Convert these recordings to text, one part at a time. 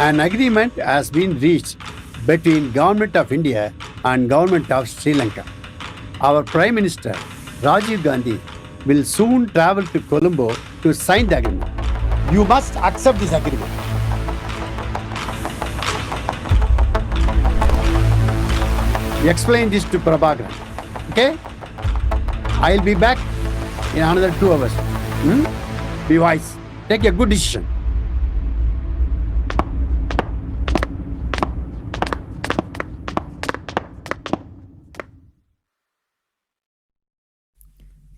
An agreement has been reached between Government of India and Government of Sri Lanka. Our Prime Minister, Rajiv Gandhi, will soon travel to Colombo to sign the agreement. You must accept this agreement. Explain this to Prabhakaran. Okay? I'll be back in another 2 hours. Be wise. Take a good decision.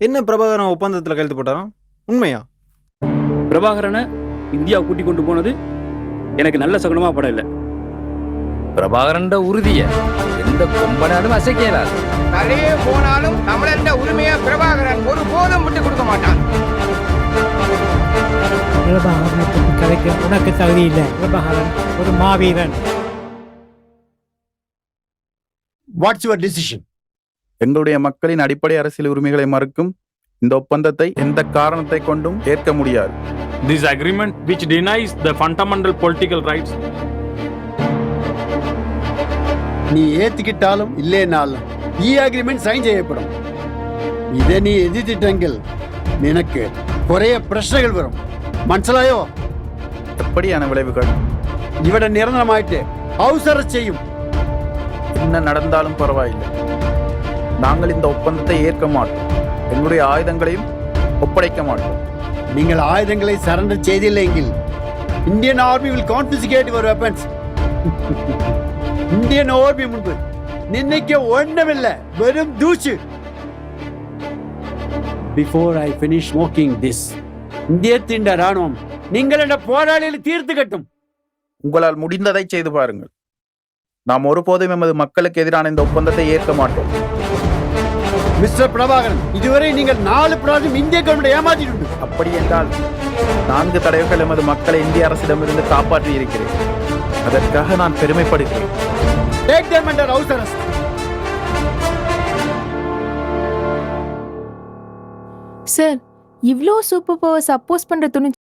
என்ன பிரபாகரன் ஒப்பந்தத்தில் கையெழுத்து போட்டாராம்? உண்மையா? பிரபாகரனை India கூட்டி கொண்டு போனது எனக்கு நல்ல சகுனமா படம் இல்லை. பிரபாகரன் உறுதிய எந்த கொம்பனாலும் அசைக்க இயலாது. தலையே போனாலும் தமிழண்ட உரிமையை பிரபாகரன் ஒரு போதும் விட்டு கொடுக்க மாட்டான். பிரபாகரனை பற்றி கதைக்க உனக்கு தகுதி இல்லை. பிரபாகரன் ஒரு மாவீரன். What's your decision? எங்களுடைய மக்களின் அடிப்படை அரசியல் உரிமைகளை மறுக்கும் இந்த ஒப்பந்தத்தை எந்த காரணத்தை கொண்டும் ஏற்க முடியாது. This agreement which denies the fundamental political rights. நீ ஏத்துக்கிட்டாலும் இல்லேனாலும் அக்ரிமெண்ட் சைன் செய்யப்படும். இதை நீ எதிர்த்திட்டங்கள் நினக்கு குறைய பிரச்சனைகள் வரும். மனசிலாயோ? எப்படியான விளைவுகள்? இவட நிரந்தரமாயிட்டு அவசர செய்யும். என்ன நடந்தாலும் பரவாயில்லை, நாங்கள் இந்த ஒப்பந்தத்தை ஏற்க மாட்டோம். எங்களுடைய ஆயுதங்களையும் ஒப்படைக்க மாட்டோம். நீங்கள் ஆயுதங்களை சரண்டர் செய்தில்லைங்கில் Indian army will confiscate your weapons. Indian army முன்பு நின்னைக்கு ஒண்ணுமில்லை, வெறும் தூச்சு. Before I finish smoking this, இந்தியத்தின் ராணுவம் நீங்களோட போராளிகளை தீர்த்து கட்டும். உங்களால் முடிந்ததை செய்து பாருங்கள். நாம் ஒருபோதும் எமது மக்களுக்கு எதிரான இந்த ஒப்பந்தத்தை ஏற்க மாட்டோம். மிஸ்டர் பிரபாகரன், இதுவரை நீங்கள் 4 பிராஜம் இந்திய கவர்மெண்ட் ஏமாற்றிட்டு. அப்படி என்றால் 4 தடவைகள் எமது மக்களை இந்திய அரசிடமிருந்து காப்பாற்றி இருக்கிறேன். அதற்காக நான் பெருமைப்படுகிறேன். Take them under house arrest. Sir, இவ்ளோ சூப்பர் பவர்ஸ் அப்போஸ் பண்ற துணிச்சல்